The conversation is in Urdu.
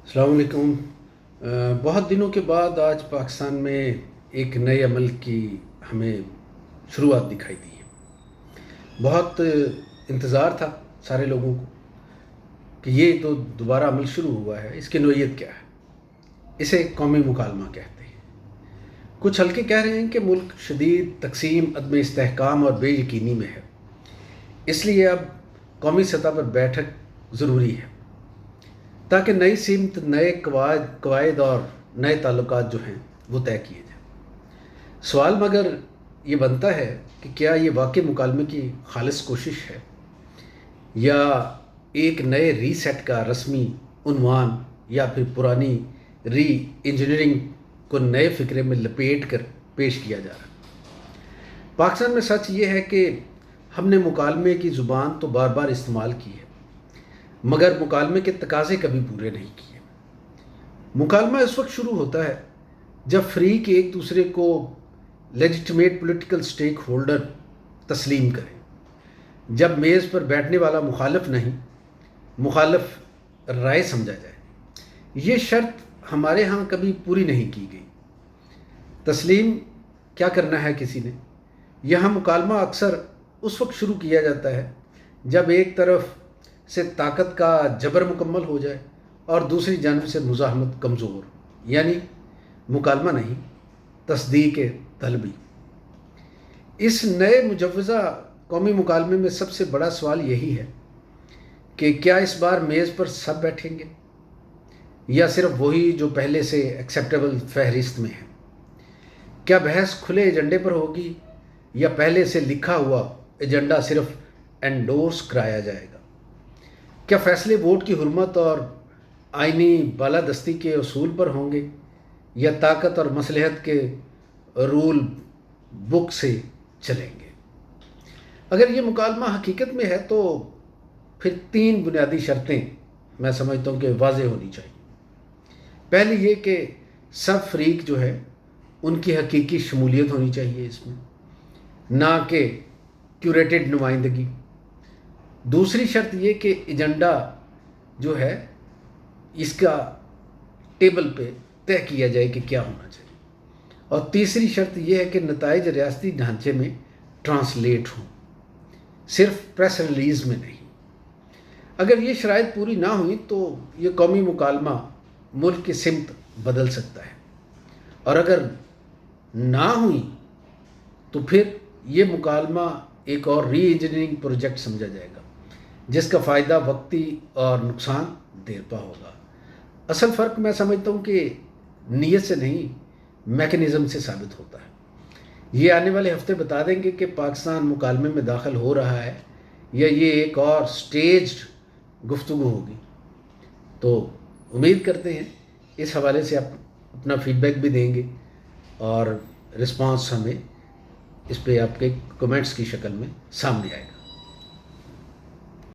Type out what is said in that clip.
السلام علیکم۔ بہت دنوں کے بعد آج پاکستان میں ایک نئے عمل کی ہمیں شروعات دکھائی دی ہے۔ بہت انتظار تھا سارے لوگوں کو کہ یہ تو دوبارہ عمل شروع ہوا ہے، اس کی نوعیت کیا ہے؟ اسے قومی مکالمہ کہتے ہیں۔ کچھ حلقے کہہ رہے ہیں کہ ملک شدید تقسیم، عدم استحکام اور بے یقینی میں ہے، اس لیے اب قومی سطح پر بیٹھک ضروری ہے تاکہ نئی سمت، نئے قواعد اور نئے تعلقات جو ہیں وہ طے کیے جائیں۔ سوال مگر یہ بنتا ہے کہ کیا یہ واقعی مکالمے کی خالص کوشش ہے یا ایک نئے ری سیٹ کا رسمی عنوان، یا پھر پرانی ری انجینئرنگ کو نئے فکرے میں لپیٹ کر پیش کیا جا رہا ہے؟ پاکستان میں سچ یہ ہے کہ ہم نے مکالمے کی زبان تو بار بار استعمال کی ہے، مگر مکالمے کے تقاضے کبھی پورے نہیں کیے۔ مکالمہ اس وقت شروع ہوتا ہے جب فریق ایک دوسرے کو لیجٹمیٹ پولیٹیکل سٹیک ہولڈر تسلیم کریں، جب میز پر بیٹھنے والا مخالف نہیں، مخالف رائے سمجھا جائے۔ یہ شرط ہمارے ہاں کبھی پوری نہیں کی گئی۔ تسلیم کیا کرنا ہے کسی نے؟ یہاں مکالمہ اکثر اس وقت شروع کیا جاتا ہے جب ایک طرف سے طاقت کا جبر مکمل ہو جائے اور دوسری جانب سے مزاحمت کمزور، یعنی مکالمہ نہیں، تصدیق طلبی۔ اس نئے مجوزہ قومی مکالمے میں سب سے بڑا سوال یہی ہے کہ کیا اس بار میز پر سب بیٹھیں گے یا صرف وہی جو پہلے سے ایکسیپٹیبل فہرست میں ہیں؟ کیا بحث کھلے ایجنڈے پر ہوگی یا پہلے سے لکھا ہوا ایجنڈا صرف انڈورس کرایا جائے گا؟ کیا فیصلے ووٹ کی حرمت اور آئینی بالادستی کے اصول پر ہوں گے یا طاقت اور مصلحت کے رول بک سے چلیں گے؟ اگر یہ مکالمہ حقیقت میں ہے تو پھر 3 بنیادی شرطیں میں سمجھتا ہوں کہ واضح ہونی چاہیے۔ پہلی یہ کہ سب فریق جو ہے ان کی حقیقی شمولیت ہونی چاہیے اس میں، نہ کہ کیوریٹڈ نمائندگی۔ دوسری شرط یہ کہ ایجنڈا جو ہے اس کا ٹیبل پہ طے کیا جائے کہ کیا ہونا چاہیے۔ اور تیسری شرط یہ ہے کہ نتائج ریاستی ڈھانچے میں ٹرانسلیٹ ہوں، صرف پریس ریلیز میں نہیں۔ اگر یہ شرائط پوری نہ ہوئی تو یہ قومی مکالمہ ملک کی سمت بدل سکتا ہے، اور اگر نہ ہوئی تو پھر یہ مکالمہ ایک اور ری انجینئرنگ پروجیکٹ سمجھا جائے گا جس کا فائدہ وقتی اور نقصان دیر پا ہوگا۔ اصل فرق میں سمجھتا ہوں کہ نیت سے نہیں، میکنزم سے ثابت ہوتا ہے۔ یہ آنے والے ہفتے بتا دیں گے کہ پاکستان مکالمے میں داخل ہو رہا ہے یا یہ ایک اور سٹیجڈ گفتگو ہوگی۔ تو امید کرتے ہیں اس حوالے سے آپ اپنا فیڈ بیک بھی دیں گے اور رسپانس ہمیں اس پہ آپ کے کمنٹس کی شکل میں سامنے آئے گا۔